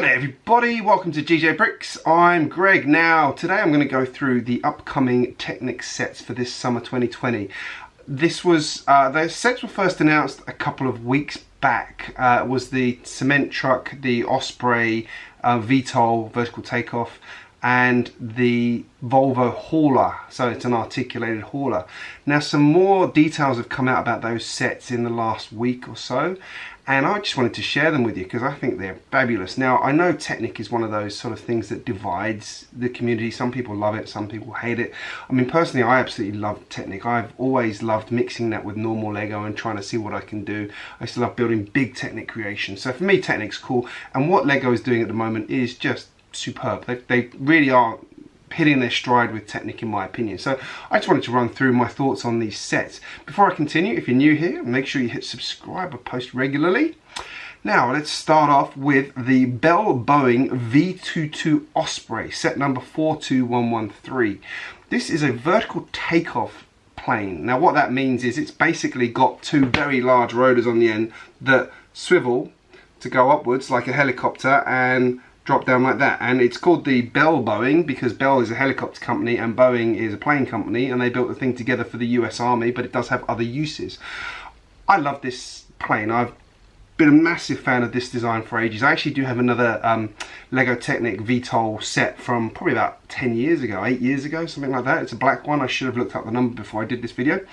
there everybody, welcome to GJBricks. I'm Greg. Now today I'm going to go through the upcoming Technic sets for this summer 2020. This was, the sets were first announced a couple of weeks back. It was the cement truck, the Osprey VTOL vertical takeoff, and the Volvo hauler, so it's an articulated hauler. Now some more details have come out about those sets in the last week or so, and I just wanted to share them with you because I think they're fabulous. Now I know Technic is one of those sort of things that divides the community. Some people love it, some people hate it. I mean, personally I absolutely love Technic. I've always loved mixing that with normal Lego and trying to see what I can do. I still love building big Technic creations. So for me Technic's cool, and what Lego is doing at the moment is just superb. They really are hitting their stride with Technic in my opinion. So I just wanted to run through my thoughts on these sets. Before I continue, if you're new here, make sure you hit subscribe. I post regularly. Now let's start off with the Bell Boeing V-22 Osprey, set number 42113. This is a vertical takeoff plane. Now what that means is it's basically got two very large rotors on the end that swivel to go upwards like a helicopter and drop down like that, and it's called the Bell Boeing because Bell is a helicopter company and Boeing is a plane company, and they built the thing together for the US Army, but it does have other uses. I love this plane. I've been a massive fan of this design for ages. I actually do have another LEGO Technic VTOL set from probably about 10 years ago, 8 years ago, something like that. It's a black one. I should have looked up the number before I did this video.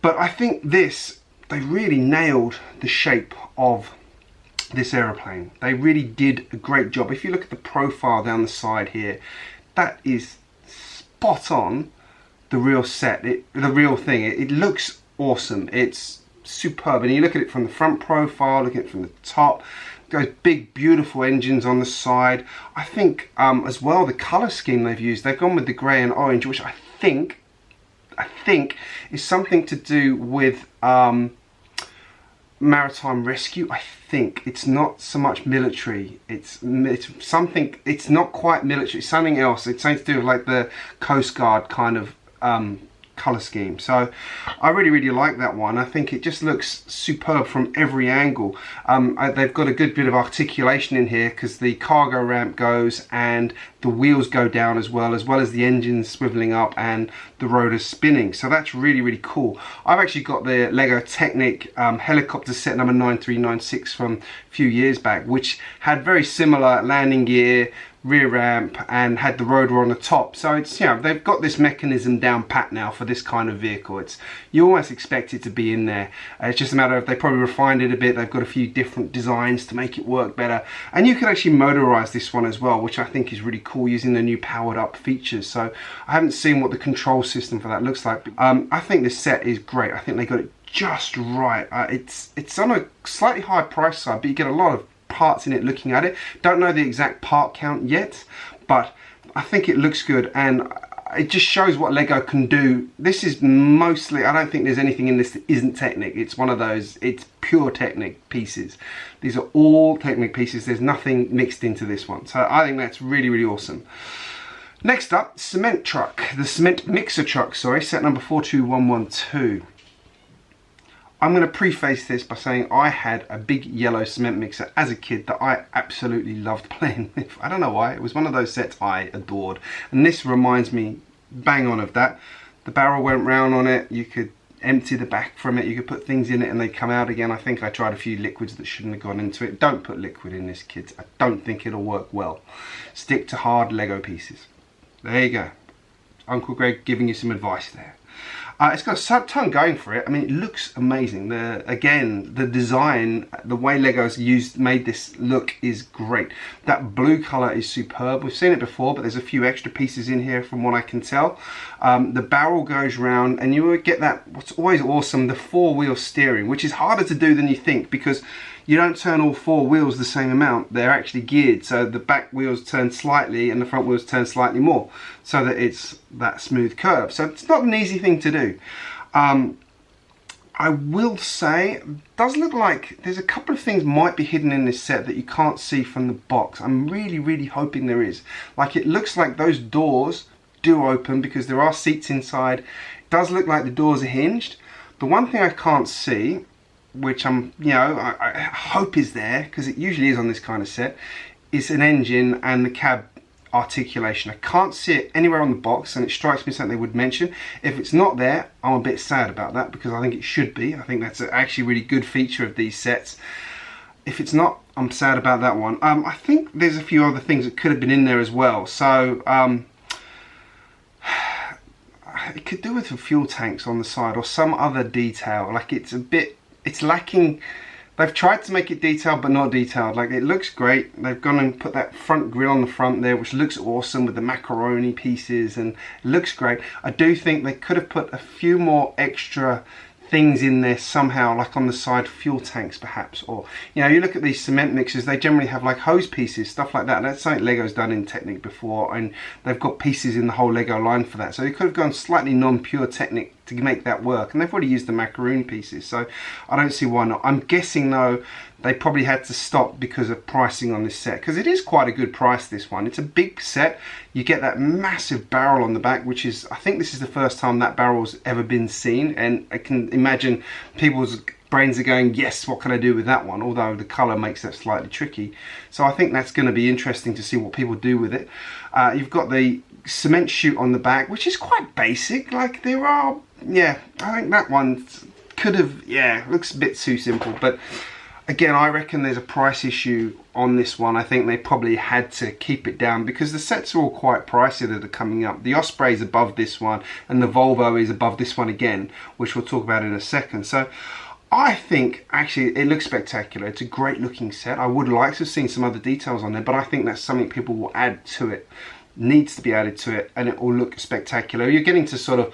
But I think this, they really nailed the shape of this aeroplane. They really did a great job. If you look at the profile down the side here, that is spot on the real set, the real thing. It looks awesome. It's superb. And you look at it from the front profile, look at it from the top, those big beautiful engines on the side. I think as well the color scheme they've used, they've gone with the gray and orange, which I think is something to do with maritime rescue. I think it's not so much military, it's something, it's not quite military, it's something else. It's something to do with like the Coast Guard kind of color scheme. So I really like that one. I think it just looks superb from every angle. They've got a good bit of articulation in here because the cargo ramp goes and the wheels go down as well as the engines swiveling up and the rotors spinning. So that's really cool. I've actually got the LEGO Technic helicopter set number 9396 from a few years back, which had very similar landing gear, rear ramp, and had the rotor on the top. So it's, you know, they've got this mechanism down pat now for this kind of vehicle. It's, you almost expect it to be in there. It's just a matter of they probably refined it a bit. They've got a few different designs to make it work better, and you can actually motorize this one as well, which I think is really cool, using the new powered up features. So I haven't seen what the control system for that looks like. I think this set is great. I think they got it just right. It's on a slightly high price side, but you get a lot of parts in it looking at it. Don't know the exact part count yet, but I think it looks good, and it just shows what Lego can do. This is mostly, I don't think there's anything in this that isn't Technic. It's one of those, it's pure Technic pieces. These are all Technic pieces. There's nothing mixed into this one. So I think that's really awesome. Next up, cement truck, the cement mixer truck, sorry, set number 42112. I'm going to preface this by saying I had a big yellow cement mixer as a kid that I absolutely loved playing with. I don't know why, it was one of those sets I adored. And this reminds me bang on of that. The barrel went round on it, you could empty the back from it, you could put things in it and they come out again. I think I tried a few liquids that shouldn't have gone into it. Don't put liquid in this, kids. I don't think it'll work well. Stick to hard Lego pieces. There you go. Uncle Greg giving you some advice there. It's got a ton going for it. I mean, it looks amazing. Again, the design, the way Lego's made this look is great. That blue color is superb. We've seen it before, but there's a few extra pieces in here from what I can tell. The barrel goes round, and you will get that, what's always awesome, the four-wheel steering, which is harder to do than you think because you don't turn all four wheels the same amount. They're actually geared, so the back wheels turn slightly and the front wheels turn slightly more, so that it's that smooth curve. So it's not an easy thing to do. I will say, it does look like there's a couple of things might be hidden in this set that you can't see from the box. I'm really hoping there is. Like, it looks like those doors do open because there are seats inside. It does look like the doors are hinged. The one thing I can't see, which I hope is there, because it usually is on this kind of set, is an engine and the cab articulation. I can't see it anywhere on the box, and it strikes me something they would mention. If it's not there, I'm a bit sad about that, because I think it should be. I think that's actually a really good feature of these sets. If it's not, I'm sad about that one. I think there's a few other things that could have been in there as well. So it could do with the fuel tanks on the side or some other detail. Like, it's lacking. They've tried to make it detailed but not detailed. Like, it looks great. They've gone and put that front grille on the front there, which looks awesome with the macaroni pieces, and it looks great. I do think they could have put a few more extra things in there somehow, like on the side, fuel tanks perhaps, or, you know, you look at these cement mixers, they generally have like hose pieces, stuff like that. That's something Lego's done in Technic before, and they've got pieces in the whole Lego line for that. So they could have gone slightly non-pure Technic to make that work, and they've already used the macaroon pieces, so I don't see why not. I'm guessing though they probably had to stop because of pricing on this set, because it is quite a good price, this one. It's a big set. You get that massive barrel on the back, which is, I think this is the first time that barrel's ever been seen, and I can imagine people's brains are going, yes, what can I do with that one, although the colour makes that slightly tricky. So I think that's going to be interesting to see what people do with it. You've got the cement chute on the back, which is quite basic. Like, there are, yeah, I think that one could have, yeah, looks a bit too simple, but again, I reckon there's a price issue on this one. I think they probably had to keep it down because the sets are all quite pricey that are coming up. The Osprey is above this one, and the Volvo is above this one again, which we'll talk about in a second. So I think actually it looks spectacular. It's a great looking set. I would like to have seen some other details on there, but I think that's something people will add to it, needs to be added to it, and it will look spectacular. You're getting to sort of,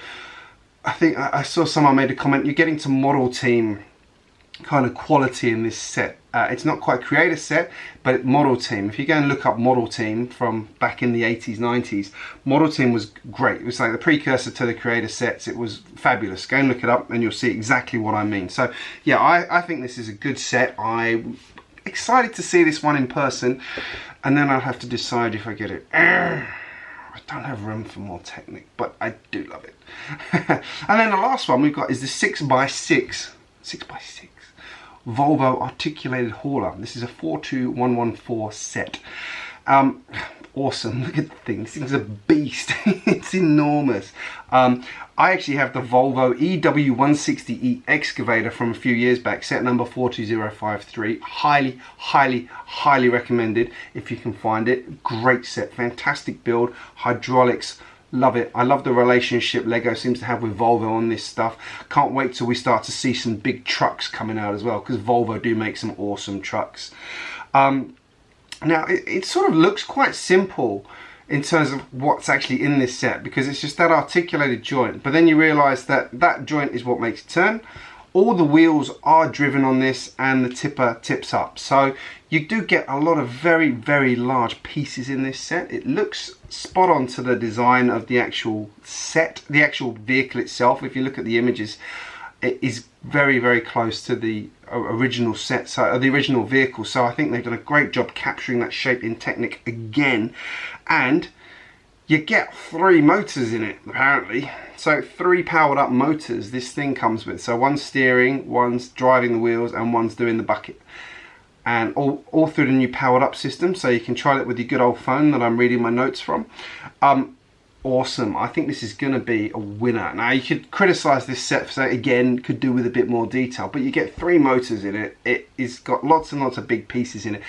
I think I saw someone made a comment, you're getting to model team kind of quality in this set. It's not quite creator set, but model team. If you go and look up model team from back in the 80s, 90s, model team was great. It was like the precursor to the creator sets. It was fabulous. Go and look it up and you'll see exactly what I mean. So yeah, I think this is a good set. I'm excited to see this one in person, and then I'll have to decide if I get it. I don't have room for more Technic, but I do love it. And then the last one we've got is the 6x6 Volvo articulated hauler. This is a 42114 set. Awesome. Look at the thing. This thing's a beast. It's enormous. I actually have the Volvo EW160E excavator from a few years back, set number 42053. Highly recommended if you can find it. Great set, fantastic build, hydraulics. Love it. I love the relationship Lego seems to have with Volvo on this stuff. Can't wait till we start to see some big trucks coming out as well, because Volvo do make some awesome trucks. Now it sort of looks quite simple in terms of what's actually in this set, because it's just that articulated joint, but then you realize that that joint is what makes it turn. All the wheels are driven on this, and the tipper tips up, so you do get a lot of very large pieces in this set. It looks spot on to the design of the actual set, the actual vehicle itself. If you look at the images, it is very close to the original set, so the original vehicle. So I think they've done a great job capturing that shape in Technic again. And you get 3 motors in it apparently, so 3 powered up motors this thing comes with. So one's steering, one's driving the wheels, and one's doing the bucket, and all through the new powered up system, so you can try it with your good old phone that I'm reading my notes from. Awesome. I think this is going to be a winner. Now you could criticize this set for saying, again, could do with a bit more detail, but you get 3 motors in it. It's got lots and lots of big pieces in it.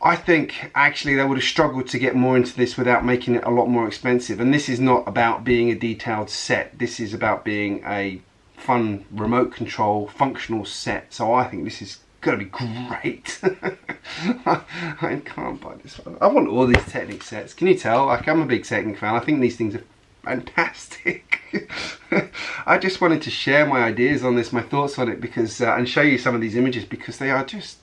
I think actually they would have struggled to get more into this without making it a lot more expensive. And this is not about being a detailed set. This is about being a fun remote control functional set. So I think this is going to be great. I can't buy this one. I want all these Technic sets. Can you tell? Like, I'm a big Technic fan. I think these things are fantastic. I just wanted to share my ideas on this, my thoughts on it, because and show you some of these images, because they are just,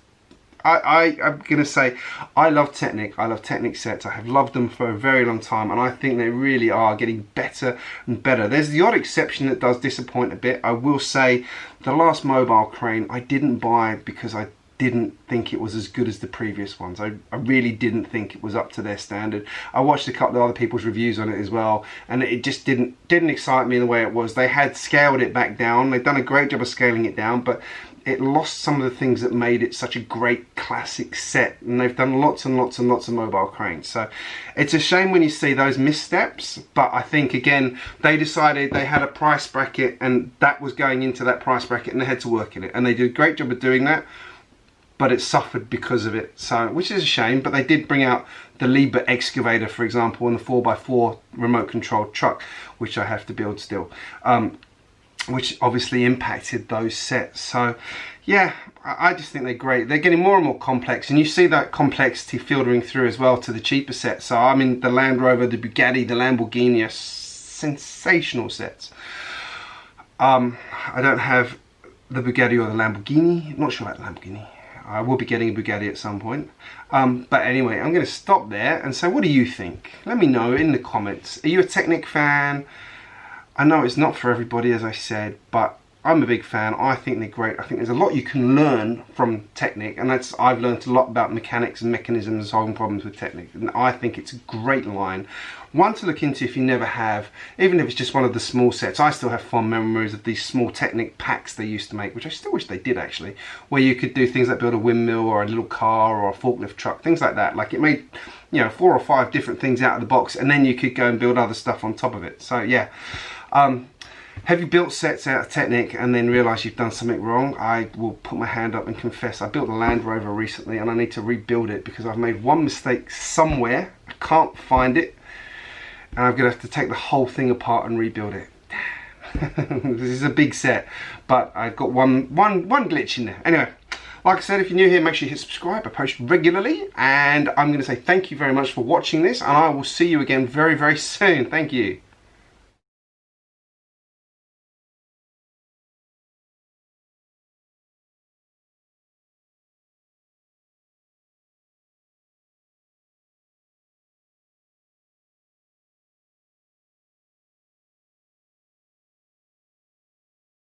I'm going to say, I love Technic. I love Technic sets. I have loved them for a very long time, and I think they really are getting better and better. There's the odd exception that does disappoint a bit. I will say the last mobile crane I didn't buy because I didn't think it was as good as the previous ones. I really didn't think it was up to their standard. I watched a couple of other people's reviews on it as well, and it just didn't excite me in the way it was. They had scaled it back down. They've done a great job of scaling it down, but it lost some of the things that made it such a great classic set, and they've done lots and lots and lots of mobile cranes. So it's a shame when you see those missteps, but I think again they decided they had a price bracket and that was going into that price bracket and they had to work in it, and they did a great job of doing that, but it suffered because of it, so which is a shame. But they did bring out the Liebherr excavator, for example, and the 4x4 remote controlled truck, which I have to build still, which obviously impacted those sets. So yeah, I just think they're great. They're getting more and more complex, and you see that complexity filtering through as well to the cheaper sets. So I mean, the Land Rover, the Bugatti, the Lamborghini are sensational sets. I don't have the Bugatti or the Lamborghini. I'm not sure about the Lamborghini. I will be getting a Bugatti at some point. But anyway, I'm going to stop there and say, what do you think? Let me know in the comments. Are you a Technic fan? I know it's not for everybody, as I said, but I'm a big fan. I think they're great. I think there's a lot you can learn from Technic, and I've learned a lot about mechanics and mechanisms and solving problems with Technic, and I think it's a great line. One to look into if you never have, even if it's just one of the small sets. I still have fond memories of these small Technic packs they used to make, which I still wish they did actually, where you could do things like build a windmill or a little car or a forklift truck, things like that. Like it made, you know, 4 or 5 different things out of the box, and then you could go and build other stuff on top of it. So yeah. Have you built sets out of Technic and then realised you've done something wrong? I will put my hand up and confess. I built a Land Rover recently and I need to rebuild it because I've made one mistake somewhere. I can't find it, and I'm going to have to take the whole thing apart and rebuild it. This is a big set, but I've got one glitch in there. Anyway, like I said, if you're new here, make sure you hit subscribe. I post regularly, and I'm going to say thank you very much for watching this, and I will see you again very, very soon. Thank you.